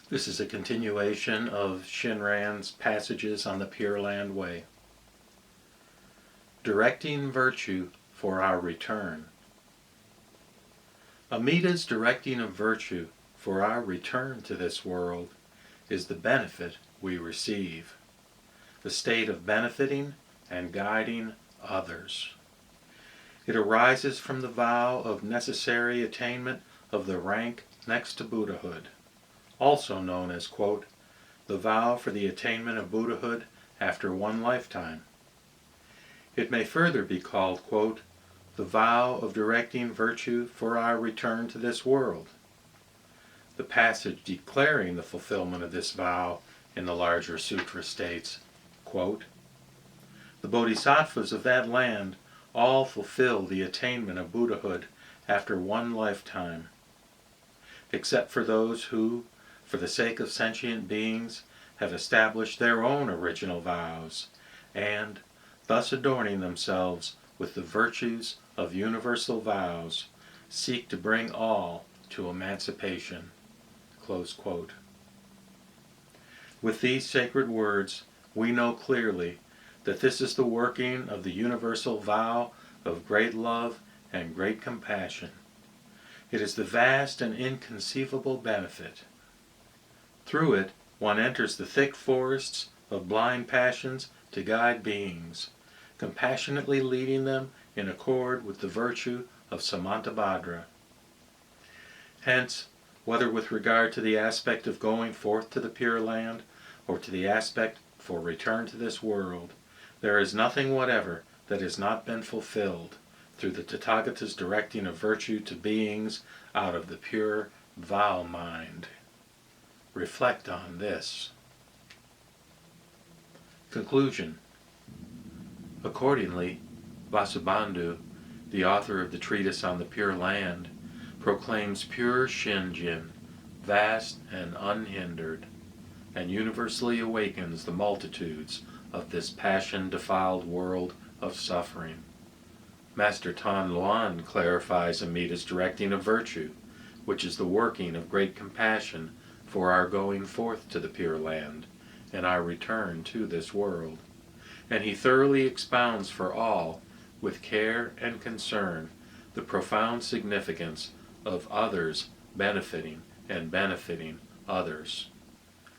This is a continuation of Shinran's passages on the Pure Land Way. Directing virtue for our return. Amida's directing of virtue for our return to this world is the benefit we receive, the state of benefiting and guiding others. It arises from the vow of necessary attainment of the rank next to Buddhahood, also known as, quote, the vow for the attainment of Buddhahood after one lifetime. It may further be called, quote, the vow of directing virtue for our return to this world. The passage declaring the fulfillment of this vow in the larger sutra states, quote, the bodhisattvas of that land all fulfill the attainment of Buddhahood after one lifetime, except for those who, for the sake of sentient beings, have established their own original vows, and, thus adorning themselves with the virtues of universal vows, seek to bring all to emancipation. Close quote. With these sacred words, we know clearly that this is the working of the universal vow of great love and great compassion. It is the vast and inconceivable benefit. Through it, one enters the thick forests of blind passions to guide beings, compassionately leading them in accord with the virtue of Samantabhadra. Hence, whether with regard to the aspect of going forth to the Pure Land, or to the aspect for return to this world, there is nothing whatever that has not been fulfilled through the Tathagata's directing of virtue to beings out of the pure vow mind. Reflect on this. Conclusion. Accordingly, Vasubandhu, the author of the treatise on the Pure Land, proclaims pure Shinjin, vast and unhindered, and universally awakens the multitudes of this passion-defiled world of suffering. Master Tan Luan clarifies Amida's directing of virtue, which is the working of great compassion for our going forth to the Pure Land and our return to this world. And he thoroughly expounds for all, with care and concern, the profound significance of others benefiting and benefiting others.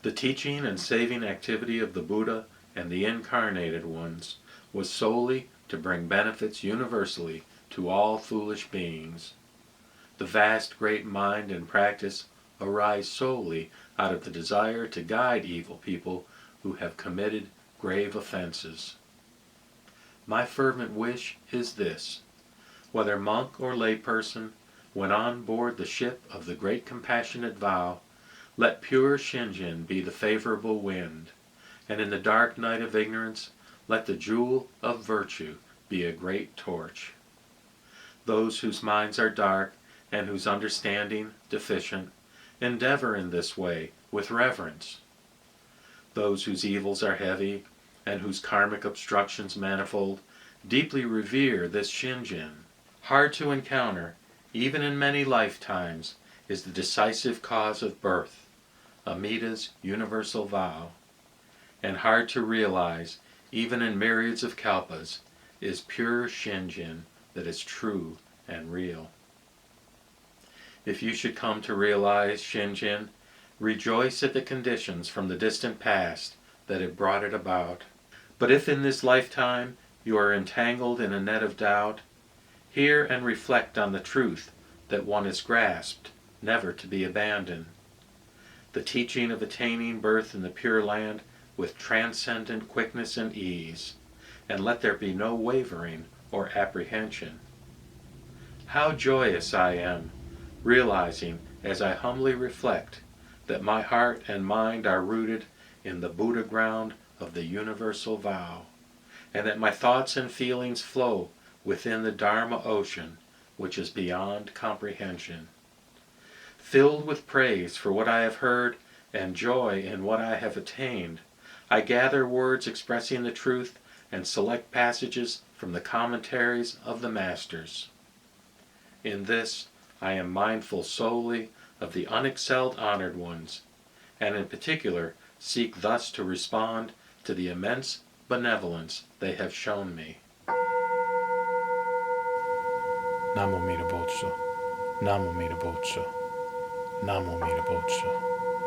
The teaching and saving activity of the Buddha and the incarnated ones was solely to bring benefits universally to all foolish beings. The vast great mind and practice arise solely out of the desire to guide evil people who have committed grave offenses. My fervent wish is this: whether monk or layperson, when on board the ship of the great compassionate vow, let pure Shinjin be the favorable wind, and in the dark night of ignorance, let the jewel of virtue be a great torch. Those whose minds are dark and whose understanding deficient, endeavor in this way with reverence. Those whose evils are heavy and whose karmic obstructions manifold, deeply revere this Shinjin. Hard to encounter, even in many lifetimes, is the decisive cause of birth, Amida's universal vow, and hard to realize, even in myriads of kalpas, is pure Shinjin that is true and real. If you should come to realize Shinjin, rejoice at the conditions from the distant past that have brought it about. But if in this lifetime you are entangled in a net of doubt, hear and reflect on the truth that one is grasped, never to be abandoned. The teaching of attaining birth in the Pure Land with transcendent quickness and ease, and let there be no wavering or apprehension. How joyous I am, realizing as I humbly reflect that my heart and mind are rooted in the Buddha ground of the universal vow, and that my thoughts and feelings flow within the Dharma ocean which is beyond comprehension. Filled with praise for what I have heard and joy in what I have attained, I gather words expressing the truth and select passages from the commentaries of the Masters. In this, I am mindful solely of the unexcelled honored ones, and in particular seek thus to respond to the immense benevolence they have shown me. Namo Mita Butsu. Namo Mita Butsu. Namo Mita Butsu.